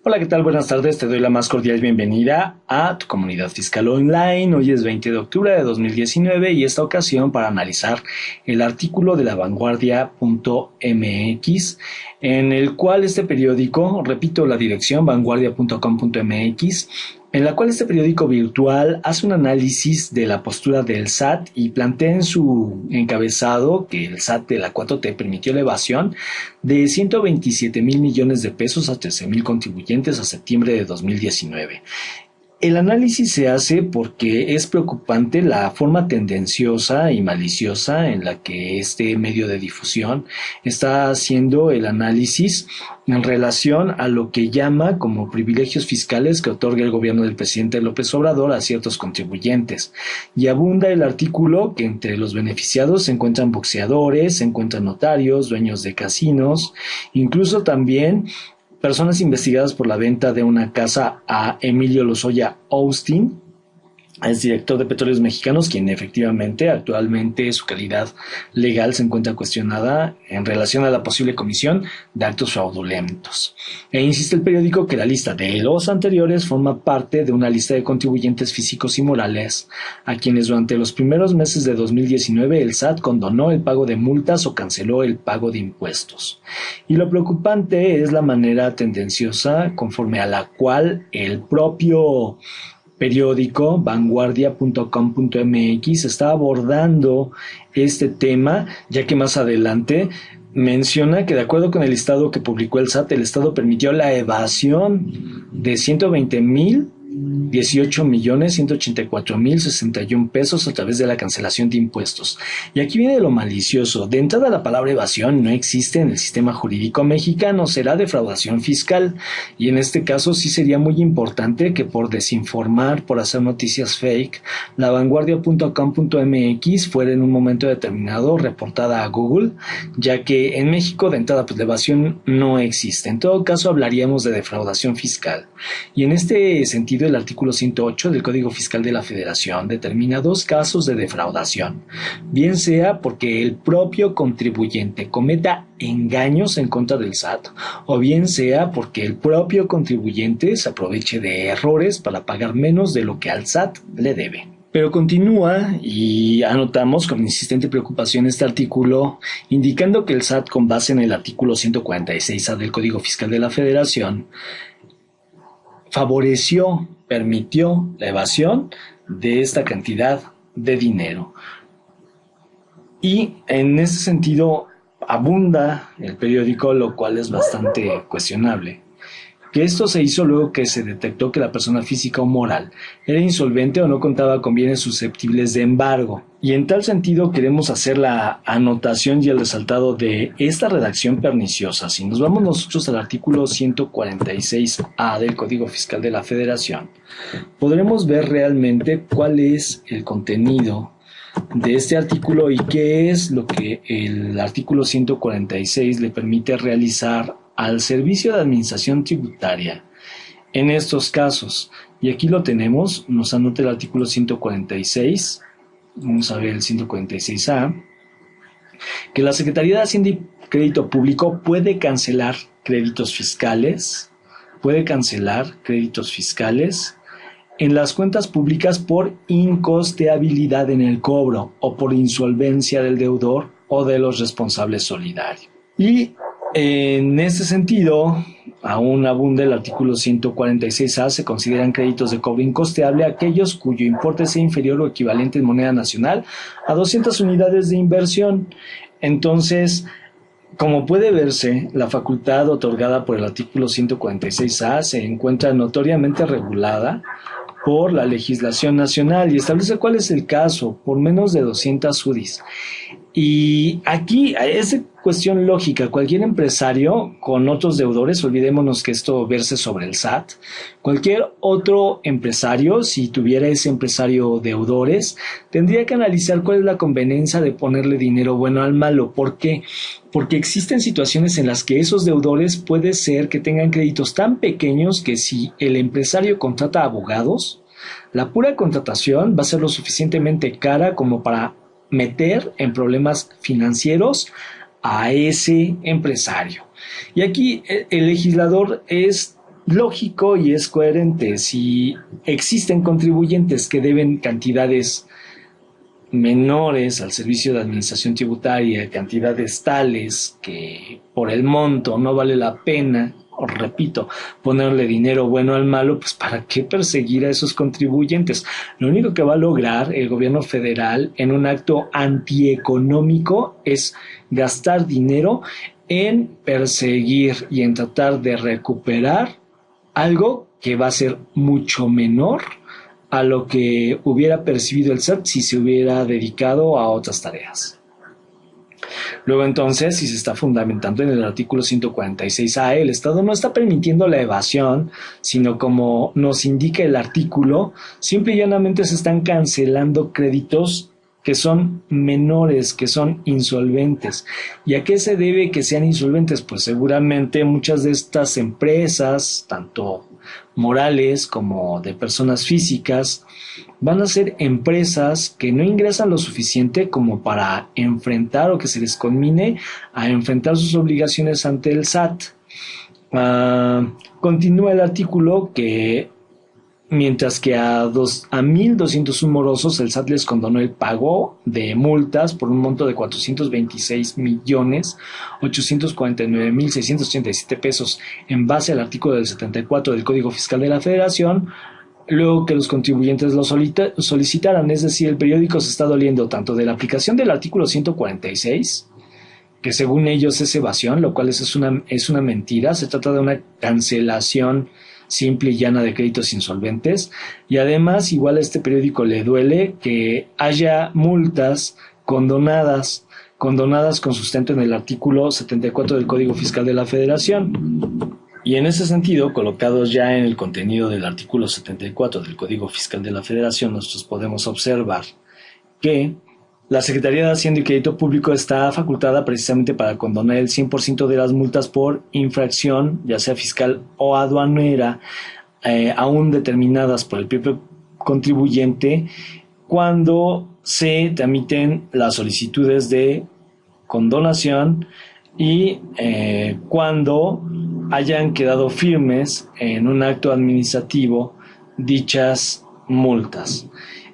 Hola, ¿qué tal? Buenas tardes. Te doy la más cordial bienvenida a tu comunidad fiscal online. Hoy es 20 de octubre de 2019 y esta ocasión para analizar el artículo de lavanguardia.mx en el cual este periódico, repito la dirección, vanguardia.com.mx, en la cual este periódico virtual hace un análisis de la postura del SAT y plantea en su encabezado que el SAT de la 4T permitió la evasión de 127 mil millones de pesos a 13 mil contribuyentes a septiembre de 2019. El análisis se hace porque es preocupante la forma tendenciosa y maliciosa en la que este medio de difusión está haciendo el análisis en relación a lo que llama como privilegios fiscales que otorga el gobierno del presidente López Obrador a ciertos contribuyentes. Y abunda el artículo que entre los beneficiados se encuentran boxeadores, se encuentran notarios, dueños de casinos, incluso también personas investigadas por la venta de una casa a Emilio Lozoya Austin, es director de Petróleos Mexicanos, quien efectivamente actualmente su calidad legal se encuentra cuestionada en relación a la posible comisión de actos fraudulentos. E insiste el periódico que la lista de los anteriores forma parte de una lista de contribuyentes físicos y morales a quienes durante los primeros meses de 2019 el SAT condonó el pago de multas o canceló el pago de impuestos. Y lo preocupante es la manera tendenciosa conforme a la cual el propio periódico vanguardia.com.mx está abordando este tema, ya que más adelante menciona que de acuerdo con el listado que publicó el SAT, el Estado permitió la evasión de 120,018,184,061 pesos a través de la cancelación de impuestos. Y aquí viene lo malicioso. De entrada, la palabra evasión no existe en el sistema jurídico mexicano, será defraudación fiscal. Y en este caso sí sería muy importante que por desinformar, por hacer noticias fake, lavanguardia.com.mx fuera en un momento determinado reportada a Google, ya que en México de entrada pues la evasión no existe. En todo caso hablaríamos de defraudación fiscal. Y en este sentido el artículo 108 del Código Fiscal de la Federación determina dos casos de defraudación, bien sea porque el propio contribuyente cometa engaños en contra del SAT, o bien sea porque el propio contribuyente se aproveche de errores para pagar menos de lo que al SAT le debe. Pero continúa y anotamos con insistente preocupación este artículo, indicando que el SAT, con base en el artículo 146A del Código Fiscal de la Federación, favoreció, permitió la evasión de esta cantidad de dinero. Y en ese sentido abunda el periódico, lo cual es bastante cuestionable, que esto se hizo luego que se detectó que la persona física o moral era insolvente o no contaba con bienes susceptibles de embargo. Y en tal sentido queremos hacer la anotación y el resaltado de esta redacción perniciosa. Si nos vamos nosotros al artículo 146A del Código Fiscal de la Federación, podremos ver realmente cuál es el contenido de este artículo y qué es lo que el artículo 146 le permite realizar al Servicio de Administración Tributaria en estos casos. Y aquí lo tenemos, nos anota el artículo 146, vamos a ver el 146A, que la Secretaría de Hacienda y Crédito Público puede cancelar créditos fiscales, en las cuentas públicas por incosteabilidad en el cobro o por insolvencia del deudor o de los responsables solidarios. Y en este sentido, aún abunda el artículo 146A, se consideran créditos de cobro incosteable aquellos cuyo importe sea inferior o equivalente en moneda nacional a 200 unidades de inversión. Entonces, como puede verse, la facultad otorgada por el artículo 146A se encuentra notoriamente regulada por la legislación nacional y establece cuál es el caso por menos de 200 UDIs. Y aquí es cuestión lógica, cualquier empresario con otros deudores, olvidémonos que esto verse sobre el SAT, cualquier otro empresario, si tuviera ese empresario deudores, tendría que analizar cuál es la conveniencia de ponerle dinero bueno al malo. ¿Por qué? Porque existen situaciones en las que esos deudores puede ser que tengan créditos tan pequeños que si el empresario contrata abogados, la pura contratación va a ser lo suficientemente cara como para meter en problemas financieros a ese empresario. Y aquí el legislador es lógico y es coherente. Si existen contribuyentes que deben cantidades menores al servicio de administración tributaria, cantidades tales que por el monto no vale la pena, os repito, ponerle dinero bueno al malo, pues ¿para qué perseguir a esos contribuyentes? Lo único que va a lograr el gobierno federal en un acto antieconómico es gastar dinero en perseguir y en tratar de recuperar algo que va a ser mucho menor a lo que hubiera percibido el SAT si se hubiera dedicado a otras tareas. Luego entonces, si se está fundamentando en el artículo 146A, el Estado no está permitiendo la evasión, sino como nos indica el artículo, simple y llanamente se están cancelando créditos que son menores, que son insolventes. ¿Y a qué se debe que sean insolventes? Pues seguramente muchas de estas empresas, tanto morales como de personas físicas, van a ser empresas que no ingresan lo suficiente como para enfrentar o que se les conmine a enfrentar sus obligaciones ante el SAT. Continúa el artículo que mientras que a 1.201 morosos el SAT les condonó el pago de multas por un monto de 426.849.687 pesos en base al artículo del 74 del Código Fiscal de la Federación, luego que los contribuyentes lo solicitaran. Es decir, el periódico se está doliendo tanto de la aplicación del artículo 146, que según ellos es evasión, lo cual es una mentira. Se trata de una cancelación simple y llana de créditos insolventes, y además igual a este periódico le duele que haya multas condonadas con sustento en el artículo 74 del Código Fiscal de la Federación. Y en ese sentido, colocados ya en el contenido del artículo 74 del Código Fiscal de la Federación, nosotros podemos observar que la Secretaría de Hacienda y Crédito Público está facultada precisamente para condonar el 100% de las multas por infracción, ya sea fiscal o aduanera, aún determinadas por el propio contribuyente, cuando se tramiten las solicitudes de condonación y cuando hayan quedado firmes en un acto administrativo dichas multas.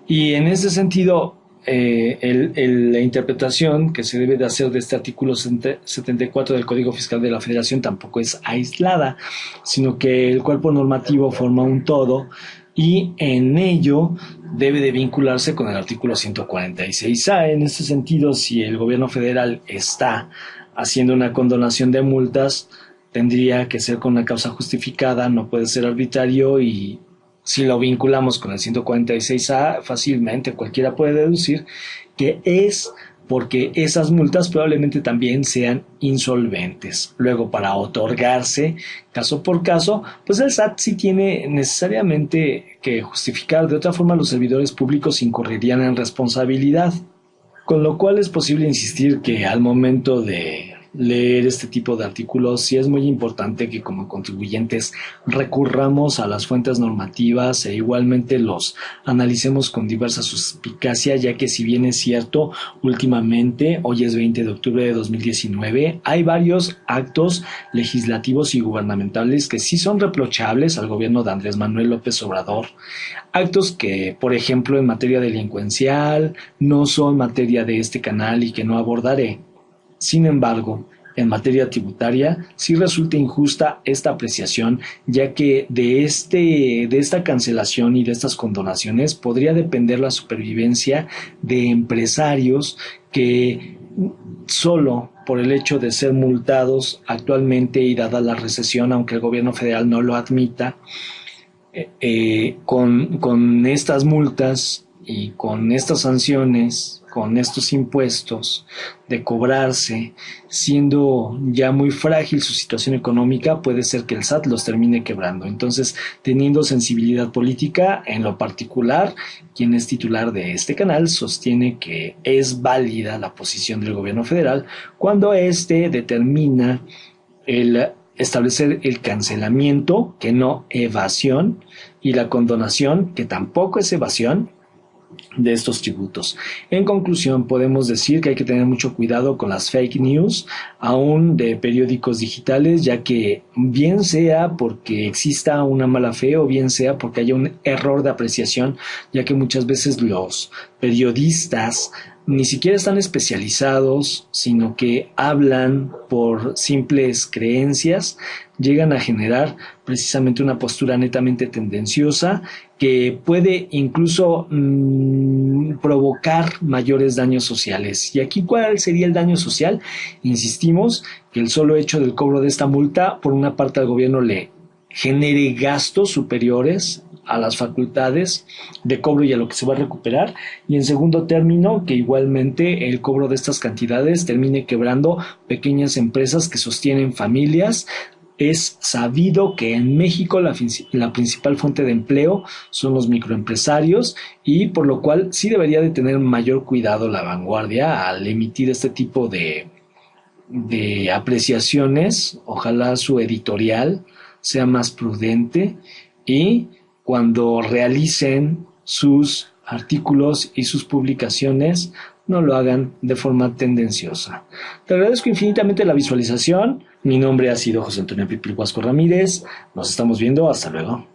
Y en ese sentido, la interpretación que se debe de hacer de este artículo 74 del Código Fiscal de la Federación tampoco es aislada, sino que el cuerpo normativo forma un todo y en ello debe de vincularse con el artículo 146A. En este sentido, si el gobierno federal está haciendo una condonación de multas, tendría que ser con una causa justificada, no puede ser arbitrario, y si lo vinculamos con el 146A, fácilmente cualquiera puede deducir que es porque esas multas probablemente también sean insolventes. Luego, para otorgarse caso por caso, pues el SAT sí tiene necesariamente que justificar. De otra forma, los servidores públicos incurrirían en responsabilidad. Con lo cual es posible insistir que al momento de leer este tipo de artículos sí es muy importante que como contribuyentes recurramos a las fuentes normativas e igualmente los analicemos con diversa suspicacia, ya que si bien es cierto, últimamente, hoy es 20 de octubre de 2019, hay varios actos legislativos y gubernamentales que sí son reprochables al gobierno de Andrés Manuel López Obrador. Actos que, por ejemplo, en materia delincuencial no son materia de este canal y que no abordaré. Sin embargo, en materia tributaria sí resulta injusta esta apreciación, ya que de esta cancelación y de estas condonaciones podría depender la supervivencia de empresarios que solo por el hecho de ser multados actualmente y dada la recesión, aunque el gobierno federal no lo admita, con estas multas y con estas sanciones, con estos impuestos de cobrarse, siendo ya muy frágil su situación económica, puede ser que el SAT los termine quebrando. Entonces, teniendo sensibilidad política, en lo particular, quien es titular de este canal sostiene que es válida la posición del gobierno federal cuando éste determina el establecer el cancelamiento, que no evasión, y la condonación, que tampoco es evasión, de estos tributos. En conclusión, podemos decir que hay que tener mucho cuidado con las fake news, aún de periódicos digitales, ya que bien sea porque exista una mala fe o bien sea porque haya un error de apreciación, ya que muchas veces los periodistas ni siquiera están especializados, sino que hablan por simples creencias, llegan a generar precisamente una postura netamente tendenciosa que puede incluso provocar mayores daños sociales. ¿Y aquí cuál sería el daño social? Insistimos que el solo hecho del cobro de esta multa, por una parte al gobierno le genere gastos superiores a las facultades de cobro y a lo que se va a recuperar, y en segundo término que igualmente el cobro de estas cantidades termine quebrando pequeñas empresas que sostienen familias. Es sabido que en México la principal fuente de empleo son los microempresarios, y por lo cual sí debería de tener mayor cuidado la vanguardia al emitir este tipo de apreciaciones. Ojalá su editorial sea más prudente y cuando realicen sus artículos y sus publicaciones no lo hagan de forma tendenciosa. Te agradezco infinitamente la visualización. Mi nombre ha sido José Antonio Pipil Huasco Ramírez. Nos estamos viendo. Hasta luego.